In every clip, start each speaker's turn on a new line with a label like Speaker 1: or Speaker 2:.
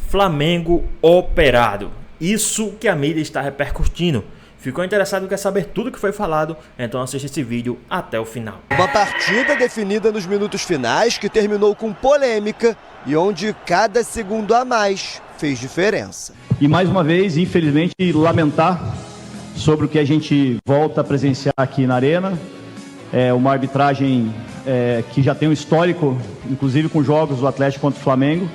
Speaker 1: Flamengo operado. Isso que a mídia está repercutindo. Ficou interessado e quer saber tudo que foi falado? Então assista esse vídeo até o final.
Speaker 2: Uma partida definida nos minutos finais que terminou com polêmica e onde cada segundo a mais fez diferença.
Speaker 3: E mais uma vez, infelizmente, lamentar sobre o que a gente volta a presenciar aqui na Arena. É uma arbitragem que já tem um histórico, inclusive com jogos do Atlético contra o Flamengo.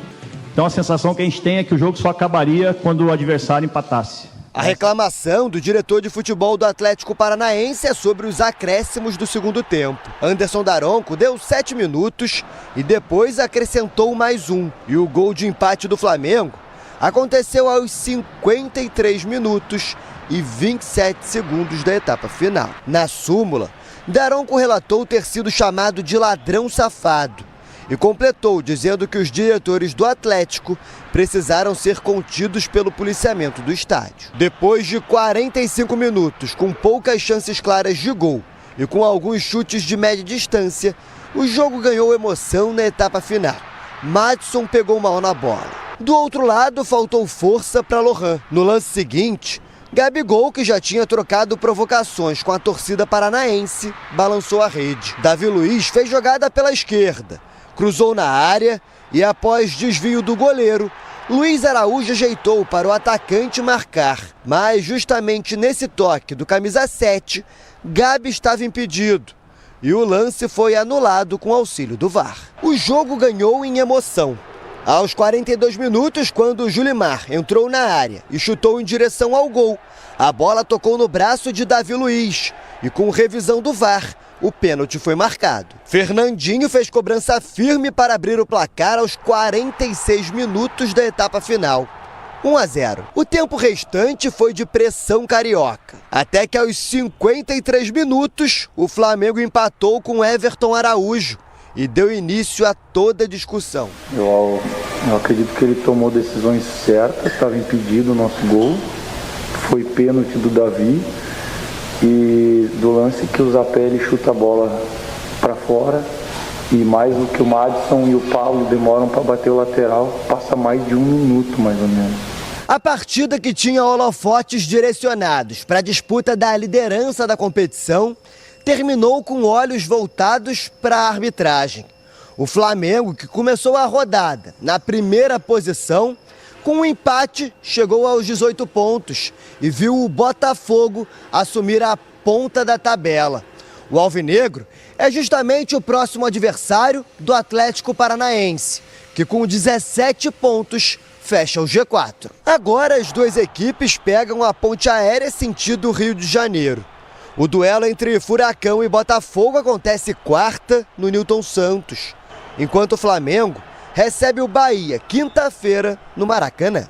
Speaker 3: Então a sensação que a gente tem é que o jogo só acabaria quando o adversário empatasse.
Speaker 2: A reclamação do diretor de futebol do Atlético Paranaense é sobre os acréscimos do segundo tempo. Anderson Daronco deu 7 minutos e depois acrescentou mais um. E o gol de empate do Flamengo aconteceu aos 53 minutos e 27 segundos da etapa final. Na súmula, Daronco relatou ter sido chamado de ladrão safado e completou dizendo que os diretores do Atlético precisaram ser contidos pelo policiamento do estádio. Depois de 45 minutos, com poucas chances claras de gol e com alguns chutes de média distância, o jogo ganhou emoção na etapa final. Madison pegou mal na bola. Do outro lado, faltou força para Lohan. No lance seguinte, Gabigol, que já tinha trocado provocações com a torcida paranaense, balançou a rede. Davi Luiz fez jogada pela esquerda, cruzou na área e, após desvio do goleiro, Luiz Araújo ajeitou para o atacante marcar. Mas justamente nesse toque do camisa 7, Gabi estava impedido e o lance foi anulado com auxílio do VAR. O jogo ganhou em emoção. Aos 42 minutos, quando Julimar entrou na área e chutou em direção ao gol, a bola tocou no braço de Davi Luiz e, com revisão do VAR, o pênalti foi marcado. Fernandinho fez cobrança firme para abrir o placar aos 46 minutos da etapa final. 1-0. O tempo restante foi de pressão carioca. Até que aos 53 minutos, o Flamengo empatou com Everton Araújo e deu início a toda a discussão.
Speaker 4: Eu acredito que ele tomou decisões certas, estava impedido o nosso gol, foi pênalti do Davi e do lance que o Zapelli chuta a bola para fora e mais do que o Madison e o Paulo demoram para bater o lateral, passa mais de 1 minuto mais ou menos.
Speaker 2: A partida, que tinha holofotes direcionados para a disputa da liderança da competição, terminou com olhos voltados para a arbitragem. O Flamengo, que começou a rodada na primeira posição, com um empate chegou aos 18 pontos e viu o Botafogo assumir a ponta da tabela. O alvinegro é justamente o próximo adversário do Atlético Paranaense, que com 17 pontos fecha o G4. Agora as duas equipes pegam a ponte aérea sentido Rio de Janeiro. O duelo entre Furacão e Botafogo acontece quarta no Newton Santos, enquanto o Flamengo recebe o Bahia quinta-feira no Maracanã.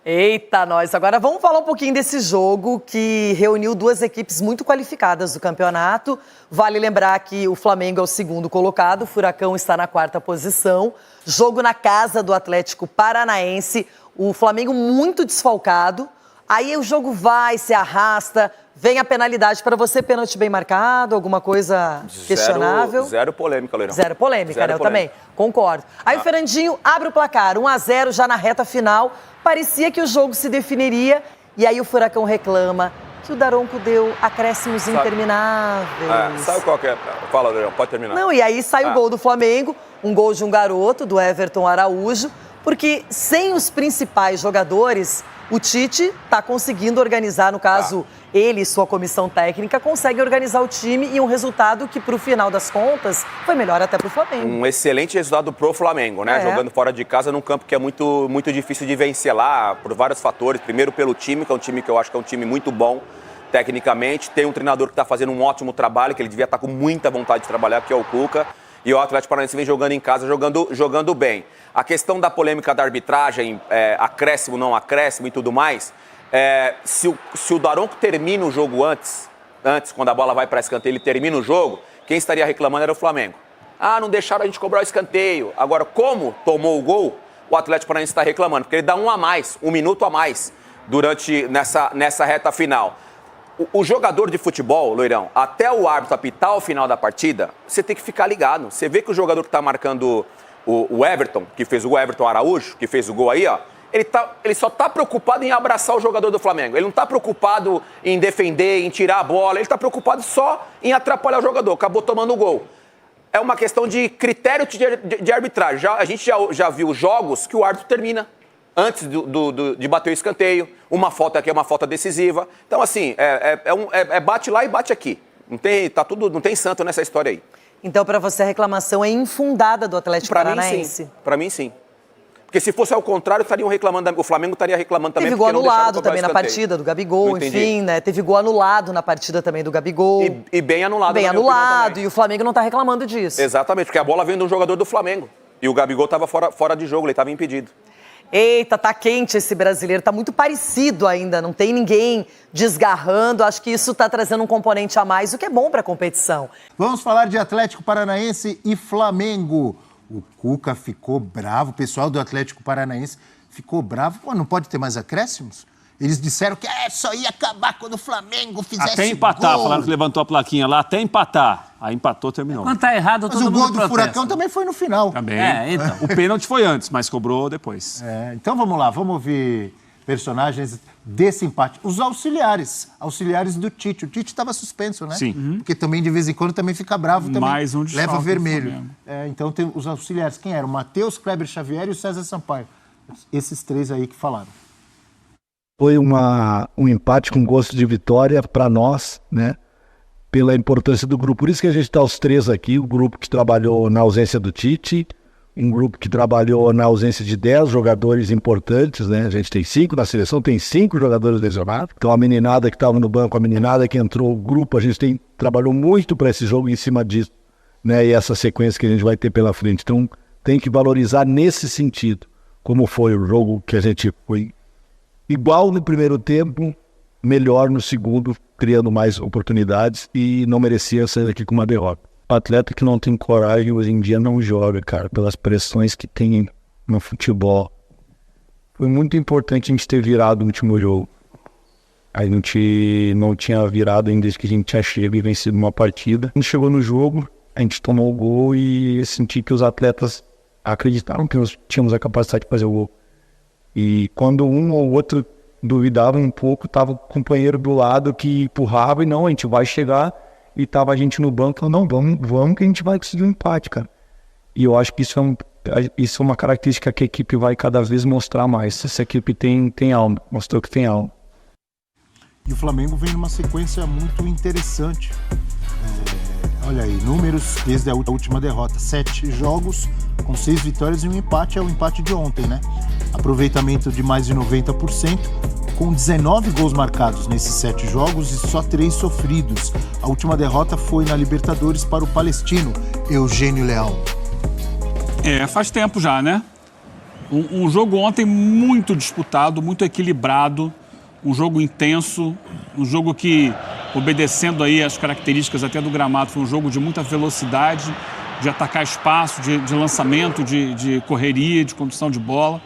Speaker 5: Eita, nós! Agora vamos falar um pouquinho desse jogo que reuniu duas equipes muito qualificadas do campeonato. Vale lembrar que o Flamengo é o segundo colocado, o Furacão está na quarta posição. Jogo na casa do Atlético Paranaense, o Flamengo muito desfalcado. Aí o jogo vai, se arrasta, vem a penalidade para você, pênalti bem marcado, alguma coisa questionável.
Speaker 6: Zero polêmica, Leirão.
Speaker 5: Zero polêmica,
Speaker 6: Zero
Speaker 5: né? Eu
Speaker 6: polêmica.
Speaker 5: também concordo. Aí o Fernandinho abre o placar, 1-0 já na reta final. Parecia que o jogo se definiria e aí o Furacão reclama que o Daronco deu acréscimos intermináveis.
Speaker 6: Sabe qual que é? Fala, Leirão, pode terminar.
Speaker 5: Não, e aí sai o gol do Flamengo, um gol de um garoto, do Everton Araújo, porque sem os principais jogadores, o Tite está conseguindo organizar, no caso, ele e sua comissão técnica, conseguem organizar o time e um resultado que, para o final das contas, foi melhor até para o Flamengo.
Speaker 6: Um excelente resultado pro Flamengo, né? Jogando fora de casa, num campo que é muito, muito difícil de vencer lá, por vários fatores. Primeiro pelo time, que é um time que eu acho que é um time muito bom tecnicamente. Tem um treinador que está fazendo um ótimo trabalho, que ele devia estar com muita vontade de trabalhar, que é o Cuca. E o Atlético Paranaense vem jogando em casa, jogando bem. A questão da polêmica da arbitragem, acréscimo, não acréscimo e tudo mais, se o Daronco termina o jogo antes, quando a bola vai para escanteio, ele termina o jogo, quem estaria reclamando era o Flamengo. Não deixaram a gente cobrar o escanteio. Agora, como tomou o gol, o Atlético Paranaense está reclamando, porque ele dá um minuto a mais nessa reta final. O jogador de futebol, Loirão, até o árbitro apitar o final da partida, você tem que ficar ligado. Você vê que o jogador que está marcando o Everton, que fez o Everton Araújo, que fez o gol aí, ó, ele só tá preocupado em abraçar o jogador do Flamengo. Ele não tá preocupado em defender, em tirar a bola. Ele tá preocupado só em atrapalhar o jogador. Acabou tomando o gol. É uma questão de critério de arbitragem. A gente já viu jogos que o árbitro termina antes de bater o escanteio. Uma falta aqui é uma falta decisiva. Então, assim, bate lá e bate aqui. Não tem santo nessa história aí.
Speaker 5: Então, para você, a reclamação é infundada do Atlético Paranaense?
Speaker 6: Para mim, sim. Porque se fosse ao contrário, estariam reclamando, o Flamengo estaria reclamando também.
Speaker 5: Teve gol anulado também na partida do Gabigol, enfim, né? Teve gol anulado na partida também do Gabigol.
Speaker 6: E bem anulado.
Speaker 5: Bem anulado, e o Flamengo não está reclamando disso.
Speaker 6: Exatamente, porque a bola vem de um jogador do Flamengo. E o Gabigol estava fora de jogo, ele estava impedido.
Speaker 5: Eita, tá quente esse brasileiro, tá muito parecido ainda, não tem ninguém desgarrando. Acho que isso tá trazendo um componente a mais, o que é bom para a competição.
Speaker 7: Vamos falar de Atlético Paranaense e Flamengo. O Cuca ficou bravo, o pessoal do Atlético Paranaense ficou bravo. Pô, não pode ter mais acréscimos? Eles disseram que só ia acabar quando o Flamengo fizesse
Speaker 8: até empatar,
Speaker 7: gol.
Speaker 8: falaram que levantou a plaquinha lá, até empatar. Aí empatou, terminou.
Speaker 9: Quando tá errado, todo mundo protesta.
Speaker 7: Mas o gol do Furacão também foi no final.
Speaker 8: Também.
Speaker 9: Então.
Speaker 8: O pênalti foi antes, mas cobrou depois.
Speaker 7: Então vamos lá, vamos ouvir personagens desse empate. Os auxiliares do Tite. O Tite estava suspenso, né?
Speaker 8: Sim.
Speaker 7: Porque também, de vez em quando, também fica bravo. Também
Speaker 8: Mais um desfalque
Speaker 7: leva vermelho.
Speaker 8: do Flamengo.
Speaker 7: Então tem os auxiliares. Quem eram? O Matheus, Kleber Xavier e o César Sampaio. Esses três aí que falaram.
Speaker 10: Foi um empate com gosto de vitória para nós, né? Pela importância do grupo. Por isso que a gente está os três aqui, o grupo que trabalhou na ausência do Tite, um grupo que trabalhou na ausência de 10 jogadores importantes, né? A gente tem 5 na seleção, tem 5 jogadores lesionados. Então a meninada que estava no banco, a meninada que entrou, o grupo, a gente trabalhou muito para esse jogo em cima disso, né? E essa sequência que a gente vai ter pela frente. Então tem que valorizar nesse sentido, como foi o jogo que a gente foi igual no primeiro tempo, melhor no segundo, criando mais oportunidades e não merecia sair daqui com uma derrota. O atleta que não tem coragem hoje em dia não joga, cara, pelas pressões que tem no futebol. Foi muito importante a gente ter virado o último jogo. A gente não tinha virado ainda desde que a gente tinha chegado e vencido uma partida. A gente chegou no jogo, a gente tomou o gol e senti que os atletas acreditaram que nós tínhamos a capacidade de fazer o gol. E quando um ou outro duvidava um pouco, tava o companheiro do lado que empurrava e não, a gente vai chegar, e tava a gente no banco, não, vamos que a gente vai conseguir um empate, cara. E eu acho que isso é uma característica que a equipe vai cada vez mostrar mais. Essa equipe tem alma, mostrou que tem alma.
Speaker 7: E o Flamengo vem numa sequência muito interessante. Olha aí, números desde a última derrota. 7 jogos com 6 vitórias e um empate. É o empate de ontem, né? Aproveitamento de mais de 90%, com 19 gols marcados nesses 7 jogos e só 3 sofridos. A última derrota foi na Libertadores para o palestino Eugênio Leão.
Speaker 8: Faz tempo já, né? Um jogo ontem muito disputado, muito equilibrado, um jogo intenso, um jogo que, obedecendo aí as características até do gramado, foi um jogo de muita velocidade, de atacar espaço, de lançamento, de correria, de condução de bola.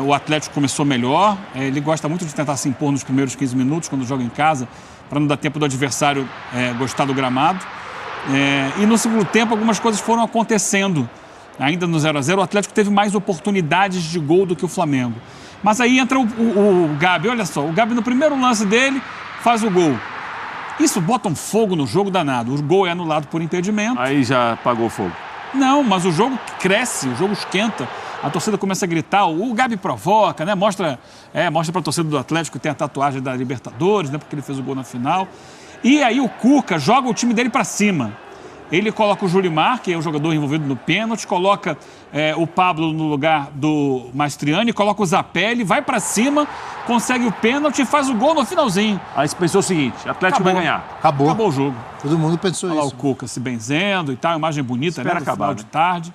Speaker 8: O Atlético começou melhor, ele gosta muito de tentar se impor nos primeiros 15 minutos, quando joga em casa, para não dar tempo do adversário gostar do gramado. E no segundo tempo, algumas coisas foram acontecendo. Ainda no 0-0, o Atlético teve mais oportunidades de gol do que o Flamengo. Mas aí entra o Gabi, olha só, o Gabi no primeiro lance dele faz o gol. Isso bota um fogo no jogo danado. O gol é anulado por impedimento.
Speaker 11: Aí já apagou o fogo.
Speaker 8: Não, mas o jogo cresce, o jogo esquenta. A torcida começa a gritar, o Gabi provoca, né? Mostra para a torcida do Atlético que tem a tatuagem da Libertadores, né? Porque ele fez o gol na final. E aí o Cuca joga o time dele para cima. Ele coloca o Julimar, que é o jogador envolvido no pênalti, coloca o Pablo no lugar do Mastriani, coloca o Zapelli, vai pra cima, consegue o pênalti e faz o gol no finalzinho.
Speaker 11: Aí você pensou o seguinte, Atlético vai ganhar.
Speaker 7: Acabou
Speaker 8: o jogo.
Speaker 7: Todo mundo pensou
Speaker 8: Olha
Speaker 7: isso.
Speaker 8: Lá o Cuca se benzendo e tal, imagem bonita,
Speaker 11: Espera
Speaker 8: né, do
Speaker 11: acabar,
Speaker 8: final de tarde.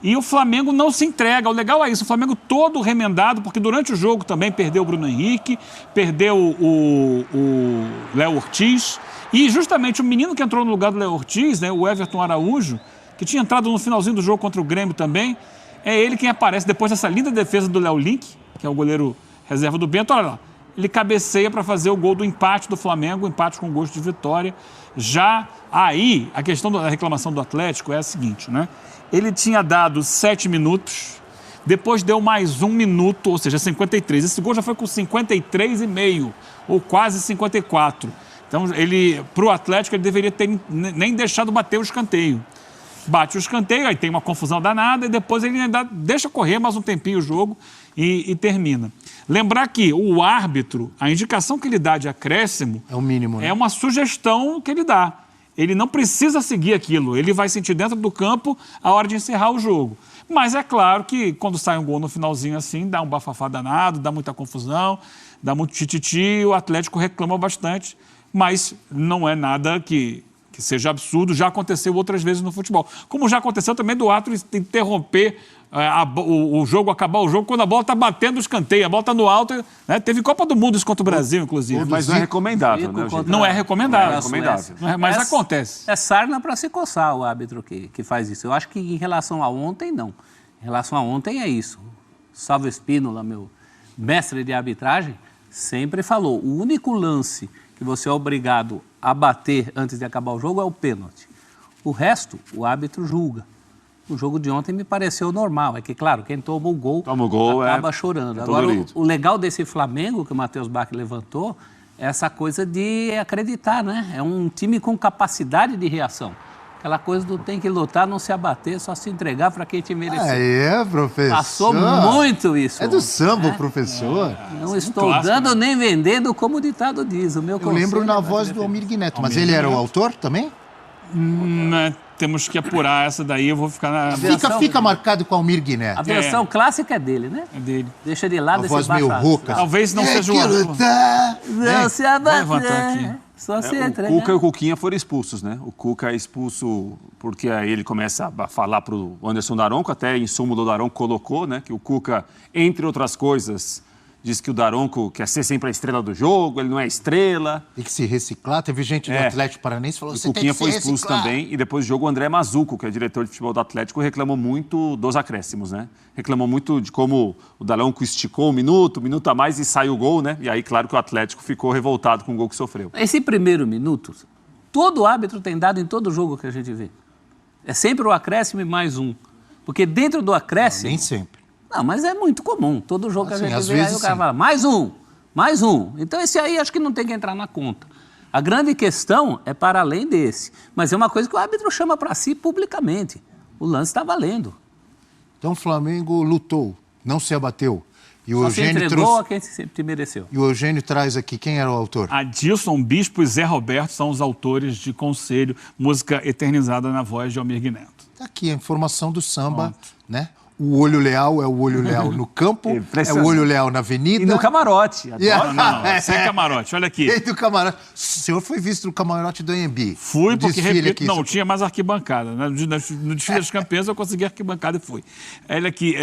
Speaker 8: E o Flamengo não se entrega. O legal é isso, o Flamengo todo remendado, porque durante o jogo também perdeu o Bruno Henrique, perdeu o Léo Ortiz. E justamente o menino que entrou no lugar do Léo Ortiz, né, o Everton Araújo, que tinha entrado no finalzinho do jogo contra o Grêmio também, é ele quem aparece depois dessa linda defesa do Léo Link, que é o goleiro reserva do Bento. Olha lá, ele cabeceia para fazer o gol do empate do Flamengo, o empate com gosto de vitória. Já aí, a questão da reclamação do Atlético é a seguinte, né? ele tinha dado 7 minutos, depois deu mais 1 minuto, ou seja, 53. Esse gol já foi com 53,5, ou quase 54. Então, para o Atlético, ele deveria ter nem deixado bater o escanteio. Bate o escanteio, aí tem uma confusão danada, e depois ele ainda deixa correr mais um tempinho o jogo e termina. Lembrar que o árbitro, a indicação que ele dá de acréscimo...
Speaker 7: É o mínimo, né?
Speaker 8: É uma sugestão que ele dá. Ele não precisa seguir aquilo. Ele vai sentir dentro do campo a hora de encerrar o jogo. Mas é claro que quando sai um gol no finalzinho assim, dá um bafafá danado, dá muita confusão, dá muito tititi, o Atlético reclama bastante. Mas não é nada que seja absurdo. Já aconteceu outras vezes no futebol. Como já aconteceu também do árbitro interromper o jogo, acabar o jogo, quando a bola está batendo o escanteio, a bola está no alto. Né? Teve Copa do Mundo isso contra o Brasil, inclusive.
Speaker 11: Mas não é recomendável, né, gente?
Speaker 8: Não é recomendável.
Speaker 11: Não é recomendável.
Speaker 8: Mas acontece.
Speaker 9: É sarna para se coçar o árbitro que faz isso. Eu acho que em relação a ontem, não. Em relação a ontem é isso. Salvo Espínola, meu mestre de arbitragem, sempre falou, o único lance que você é obrigado a bater antes de acabar o jogo é o pênalti. O resto, o árbitro julga. O jogo de ontem me pareceu normal. É que, claro, quem toma o gol acaba chorando. Agora, o legal desse Flamengo, que o Matheus Bach levantou, é essa coisa de acreditar, né? É um time com capacidade de reação. Aquela coisa do tem que lutar, não se abater, só se entregar para quem te merecer.
Speaker 7: Professor.
Speaker 9: Passou muito isso.
Speaker 7: É do samba, professor.
Speaker 9: Não estou dando nem vendendo, como o ditado diz. O meu
Speaker 7: Eu lembro na voz do Almir Neto, mas ele era o autor também?
Speaker 8: Temos que apurar essa daí, eu vou ficar na...
Speaker 7: Fica marcado com o Almir Neto.
Speaker 9: A versão clássica é dele, né?
Speaker 8: É dele.
Speaker 9: Deixa de lado esse
Speaker 7: voz meio rouca.
Speaker 8: Talvez não seja o autor.
Speaker 9: Não se abater.
Speaker 8: Levantar aqui.
Speaker 9: Só se
Speaker 11: o Cuca e o Cuquinha foram expulsos, né? O Cuca é expulso porque aí ele começa a falar para o Anderson Daronco, até em súmula do Daronco colocou, né? Que o Cuca, entre outras coisas, diz que o Daronco quer ser sempre a estrela do jogo, ele não é estrela.
Speaker 7: Tem que se reciclar. Teve gente do Atlético Paranaense que falou,
Speaker 11: o Cuquinha foi expulso também. E depois do jogo, o André Mazuco, que é diretor de futebol do Atlético, reclamou muito dos acréscimos, né? Reclamou muito de como o Daronco esticou um minuto a mais e saiu o gol, né? E aí, claro que o Atlético ficou revoltado com o gol que sofreu.
Speaker 9: Esse primeiro minuto, todo árbitro tem dado em todo jogo que a gente vê. É sempre o acréscimo e mais um. Porque dentro do acréscimo...
Speaker 7: Nem sempre.
Speaker 9: Não, mas é muito comum. Todo jogo que a gente vê, aí o cara
Speaker 7: sim.
Speaker 9: fala, mais um. Então esse aí acho que não tem que entrar na conta. A grande questão é para além desse. Mas é uma coisa que o árbitro chama para si publicamente. O lance está valendo.
Speaker 7: Então o Flamengo lutou, não se abateu. E o
Speaker 9: Só
Speaker 7: Eugênio
Speaker 9: se entregou a quem se mereceu.
Speaker 7: E o Eugênio traz aqui, quem era o autor?
Speaker 8: Adilson Bispo e Zé Roberto são os autores de Conselho, música eternizada na voz de Almir Neto.
Speaker 7: Tá aqui a informação do samba, né? O olho leal é o olho leal no campo, é o olho leal na avenida.
Speaker 11: E no camarote.
Speaker 8: Não, sem camarote, olha aqui.
Speaker 7: E do camarote. O senhor foi visto no camarote do AMB.
Speaker 8: Fui porque, repito, não tinha mais arquibancada. No desfile das campeãs eu consegui arquibancada e fui. Olha aqui,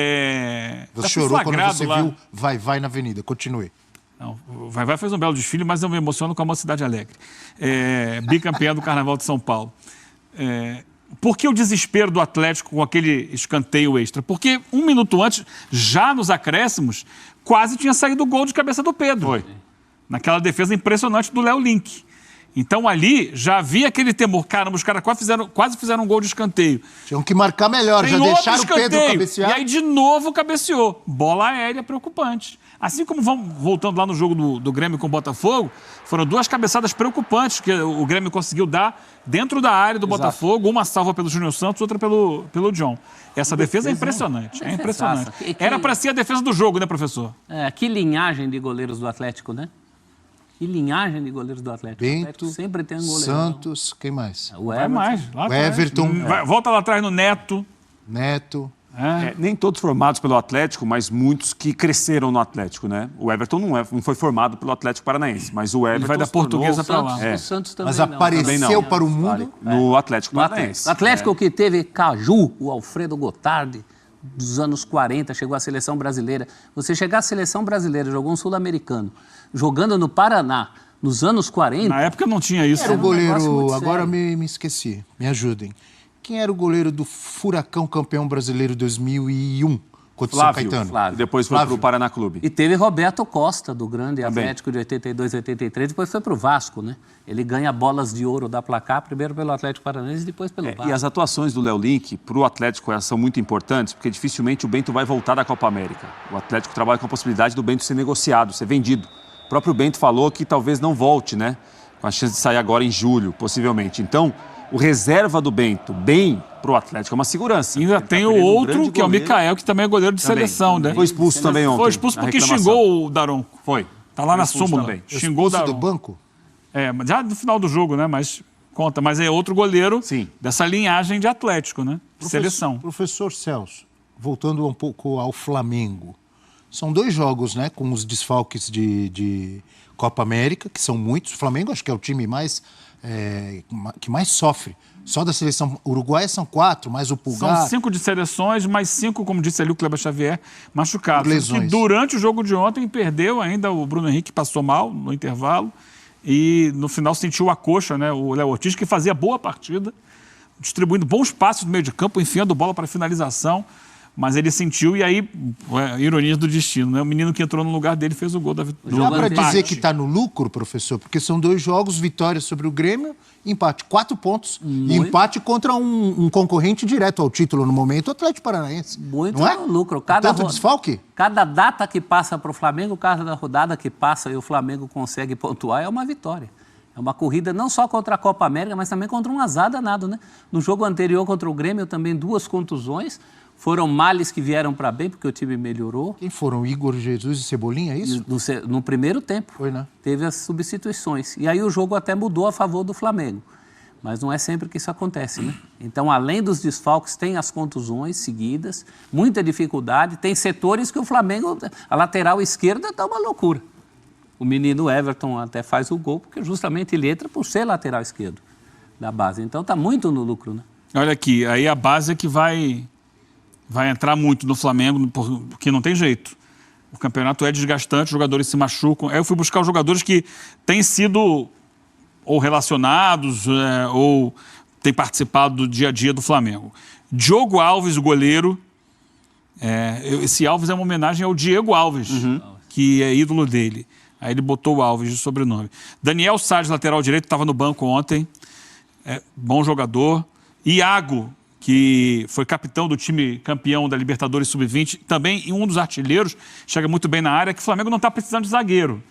Speaker 7: Você chorou quando você viu Vai na avenida. Continue.
Speaker 8: Não, o Vai fez um belo desfile, mas eu me emociono com a Mocidade Alegre. Bicampeã do Carnaval de São Paulo. Por que o desespero do Atlético com aquele escanteio extra? Porque 1 minuto antes, já nos acréscimos, quase tinha saído o gol de cabeça do Pedro.
Speaker 11: Foi.
Speaker 8: Naquela defesa impressionante do Léo Link. Então ali já havia aquele temor. Caramba, os caras quase fizeram um gol de escanteio.
Speaker 7: Tinham que marcar melhor, já deixaram o Pedro cabecear.
Speaker 8: E aí de novo cabeceou. Bola aérea preocupante. Assim como voltando lá no jogo do Grêmio com o Botafogo, foram 2 cabeçadas preocupantes que o Grêmio conseguiu dar dentro da área do Botafogo, uma salva pelo Júnior Santos, outra pelo John. Essa defesa é impressionante, é impressionante. Era para ser a defesa do jogo, né, professor?
Speaker 9: Que linhagem de goleiros do Atlético, né? Que linhagem de goleiros do Atlético.
Speaker 7: Bento,
Speaker 9: o Atlético sempre tem um goleiro.
Speaker 7: Santos, quem mais?
Speaker 9: O Everton.
Speaker 7: O Everton.
Speaker 8: Volta lá atrás no Neto.
Speaker 11: Nem todos formados pelo Atlético, mas muitos que cresceram no Atlético, né? O Everton não foi formado pelo Atlético Paranaense, mas o Everton
Speaker 8: vai da Portuguesa para lá.
Speaker 9: O Santos também
Speaker 7: mas apareceu para o mundo
Speaker 11: no Atlético Paranaense.
Speaker 9: O Atlético que teve Caju, o Alfredo Gotardi, dos anos 40, chegou à seleção brasileira. Você chegar à seleção brasileira, jogou um sul-americano, jogando no Paraná, nos anos 40...
Speaker 8: Na época não tinha isso.
Speaker 7: Era o goleiro, agora me esqueci, me ajudem. Quem era o goleiro do Furacão campeão brasileiro 2001, contra o São Caetano.
Speaker 11: E depois foi para o Paraná Clube.
Speaker 9: E teve Roberto Costa, do grande
Speaker 11: Também.
Speaker 9: Atlético de 82, 83, depois foi para o Vasco, né? Ele ganha bolas de ouro da Placar, primeiro pelo Atlético Paranaense e depois pelo Vasco.
Speaker 11: E as atuações do Léo Link para o Atlético são muito importantes, porque dificilmente o Bento vai voltar da Copa América. O Atlético trabalha com a possibilidade do Bento ser negociado, ser vendido. O próprio Bento falou que talvez não volte, né? Com a chance de sair agora em julho, possivelmente. Então, o reserva do Bento, bem para o Atlético, é uma segurança.
Speaker 8: E ainda tem o outro, que é o Mikael, que também é goleiro de seleção, né?
Speaker 11: Foi expulso também ontem.
Speaker 8: Foi expulso porque xingou o Daronco.
Speaker 11: Foi.
Speaker 8: Tá lá na súmula.
Speaker 7: Também.
Speaker 8: Xingou o Daronco.
Speaker 7: Do banco?
Speaker 8: Mas já no final do jogo, né? Mas conta. Mas é outro goleiro dessa linhagem de Atlético, né? Seleção.
Speaker 7: Professor Celso, voltando um pouco ao Flamengo. São 2 jogos, né? Com os desfalques de Copa América, que são muitos. O Flamengo acho que é o time que mais sofre. Só da seleção uruguaia são 4, mais o Pulgar.
Speaker 8: São 5 de seleções, mais 5, como disse ali o Kleber Xavier, machucados.
Speaker 7: Lesões.
Speaker 8: Que durante o jogo de ontem perdeu ainda, o Bruno Henrique passou mal no intervalo e no final sentiu a coxa, né? O Léo Ortiz, que fazia boa partida, distribuindo bons passos no meio de campo, enfiando bola para finalização. Mas ele sentiu e aí, ironia do destino, né? O menino que entrou no lugar dele fez o gol da vitória.
Speaker 7: Dá para dizer que está no lucro, professor? Porque são 2 jogos, vitória sobre o Grêmio, empate. 4 pontos. E empate contra um concorrente direto ao título no momento, o Atlético Paranaense.
Speaker 9: Muito
Speaker 7: não é?
Speaker 9: no lucro.
Speaker 7: Tanto desfalque?
Speaker 9: Cada data que passa para o Flamengo, cada rodada que passa e o Flamengo consegue pontuar é uma vitória. É uma corrida não só contra a Copa América, mas também contra um azar danado, né? No jogo anterior contra o Grêmio, também 2 contusões. Foram males que vieram para bem, porque o time melhorou.
Speaker 7: Quem foram? Igor Jesus e Cebolinha, é isso?
Speaker 9: No primeiro tempo.
Speaker 7: Foi, né?
Speaker 9: Teve as substituições. E aí o jogo até mudou a favor do Flamengo. Mas não é sempre que isso acontece, né? Então, além dos desfalques, tem as contusões seguidas, muita dificuldade. Tem setores que o Flamengo, a lateral esquerda, está uma loucura. O menino Everton até faz o gol, porque justamente ele entra por ser lateral esquerdo da base. Então, está muito no lucro, né?
Speaker 8: Olha aqui, aí a base é que vai entrar muito no Flamengo, porque não tem jeito. O campeonato é desgastante, os jogadores se machucam. Aí eu fui buscar os jogadores que têm sido ou relacionados ou têm participado do dia a dia do Flamengo. Diogo Alves, o goleiro. Esse Alves é uma homenagem ao Diego Alves, que é ídolo dele. Aí ele botou o Alves de sobrenome. Daniel Salles, lateral direito, estava no banco ontem. Bom jogador. Iago, que foi capitão do time campeão da Libertadores Sub-20, também um dos artilheiros, chega muito bem na área, que o Flamengo não está precisando de zagueiro.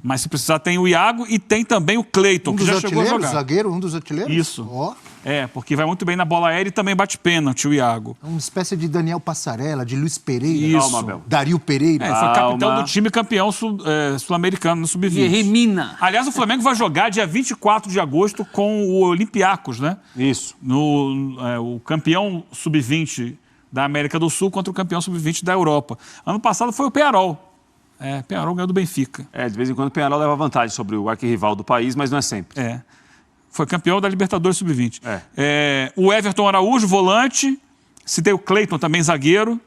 Speaker 8: Mas se precisar tem o Iago e tem também o Cleiton, que já chegou a jogar.
Speaker 7: Zagueiro, um dos artilheiros?
Speaker 8: Isso. Porque vai muito bem na bola aérea e também bate pênalti, o Iago.
Speaker 7: É uma espécie de Daniel Passarella, de Luiz Pereira.
Speaker 8: Isso.
Speaker 11: Calma, Abel.
Speaker 7: Dario Pereira.
Speaker 8: Foi capitão do time campeão sul-americano no Sub-20.
Speaker 9: Mina.
Speaker 8: Aliás, o Flamengo vai jogar dia 24 de agosto com o Olympiacos, né?
Speaker 11: Isso.
Speaker 8: O campeão Sub-20 da América do Sul contra o campeão Sub-20 da Europa. Ano passado foi o Peñarol. Peñarol ganhou do Benfica.
Speaker 11: De vez em quando o Peñarol leva vantagem sobre o arquirrival do país, mas não é sempre. Foi campeão da Libertadores Sub-20. O Everton Araújo, volante. Citei o Cleiton, também zagueiro.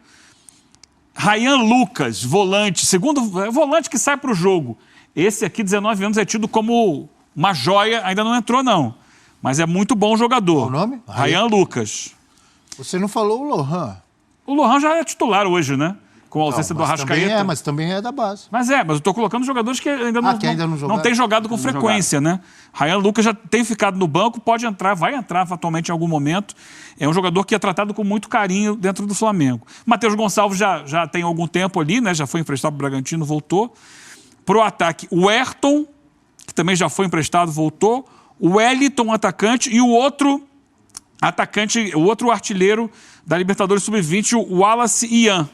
Speaker 11: Ryan Lucas, volante. Segundo volante que sai para o jogo. Esse aqui, 19 anos, é tido como uma joia. Ainda não entrou, não. Mas é muito bom jogador.
Speaker 7: Qual o nome?
Speaker 8: Ryan Lucas.
Speaker 7: Você não falou o Lohan.
Speaker 8: O Lohan já é titular hoje, né? Com a ausência do Arrascaeta.
Speaker 7: Mas também é da base.
Speaker 8: Mas eu estou colocando jogadores que ainda não têm jogado com frequência, né? Ryan Lucas já tem ficado no banco, pode entrar, vai entrar fatalmente em algum momento. É um jogador que é tratado com muito carinho dentro do Flamengo. Matheus Gonçalves já tem algum tempo ali, né? Já foi emprestado para o Bragantino, voltou. Pro ataque, o Ayrton, que também já foi emprestado, voltou. O Wellington, atacante, e o outro atacante, o outro artilheiro da Libertadores Sub-20, o Wallace Ian.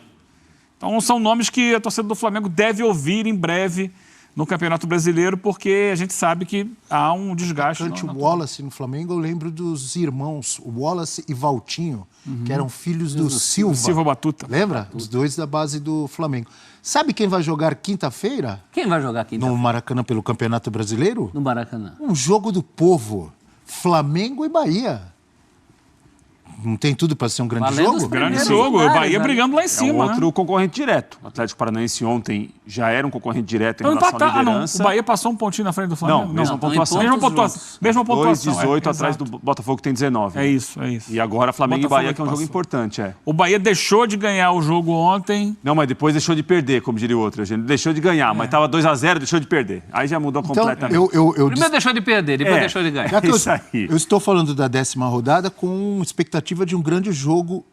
Speaker 8: Então, são nomes que a torcida do Flamengo deve ouvir em breve no Campeonato Brasileiro, porque a gente sabe que há um desgaste.
Speaker 7: O Wallace no Flamengo, eu lembro dos irmãos, o Wallace e Valtinho, que eram filhos do Silva.
Speaker 8: Silva Batuta.
Speaker 7: Lembra? Os dois da base do Flamengo. Sabe quem vai jogar quinta-feira?
Speaker 9: Quem vai jogar quinta-feira?
Speaker 7: No Maracanã pelo Campeonato Brasileiro?
Speaker 9: No Maracanã.
Speaker 7: Um jogo do povo. Flamengo e Bahia. Não tem tudo para ser um grande jogo?
Speaker 8: Grande jogo. O Bahia brigando lá em cima.
Speaker 11: É um outro concorrente direto. O Atlético Paranaense ontem já era um concorrente direto em
Speaker 8: Então,
Speaker 11: relação à liderança.
Speaker 8: O Bahia passou um pontinho na frente do Flamengo?
Speaker 11: Não, mesma pontuação.
Speaker 8: Mesma pontuação.
Speaker 11: 2,18 atrás do Botafogo, que tem 19.
Speaker 8: É isso.
Speaker 11: E agora Flamengo e Bahia, que é um jogo importante.
Speaker 8: O Bahia deixou de ganhar o jogo ontem.
Speaker 11: Não, mas depois deixou de perder, como diria o outro. A gente deixou de ganhar, mas estava 2-0, deixou de perder. Aí já mudou completamente.
Speaker 9: Primeiro deixou de perder, depois deixou de ganhar.
Speaker 7: Eu estou falando da 10ª rodada com expectativa de um grande jogo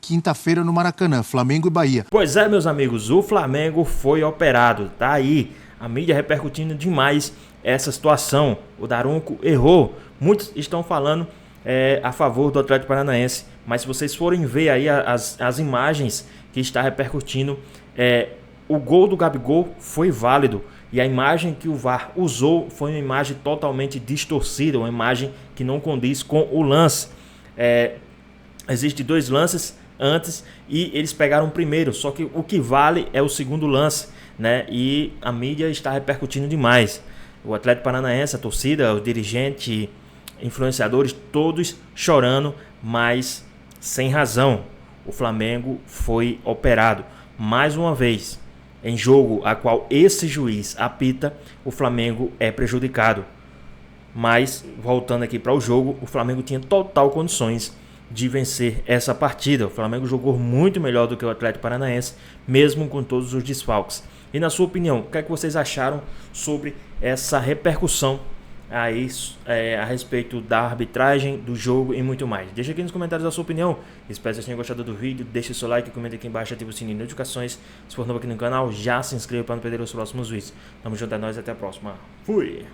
Speaker 7: quinta-feira no Maracanã, Flamengo e Bahia.
Speaker 1: Pois é, meus amigos, o Flamengo foi operado. Tá aí a mídia repercutindo demais essa situação. O Daronco errou. Muitos estão falando a favor do Atlético Paranaense, mas se vocês forem ver aí as imagens que está repercutindo, o gol do Gabigol foi válido. E a imagem que o VAR usou foi uma imagem totalmente distorcida, uma imagem que não condiz com o lance. Existem 2 lances antes e eles pegaram o primeiro, só que o que vale é o segundo lance, né? E a mídia está repercutindo demais. O Atlético Paranaense, a torcida, o dirigente, influenciadores, todos chorando, mas sem razão. O Flamengo foi operado mais uma vez. Em jogo a qual esse juiz apita, o Flamengo é prejudicado. Mas, voltando aqui para o jogo, o Flamengo tinha total condições de vencer essa partida. O Flamengo jogou muito melhor do que o Atlético Paranaense, mesmo com todos os desfalques. E na sua opinião, o que é que vocês acharam sobre essa repercussão aí a respeito da arbitragem, do jogo e muito mais? Deixa aqui nos comentários a sua opinião. Espero que vocês tenham gostado do vídeo. Deixe seu like, comenta aqui embaixo, ative o sininho de notificações. Se for novo aqui no canal, já se inscreva para não perder os próximos vídeos. Tamo junto, é nóis, até a próxima. Fui!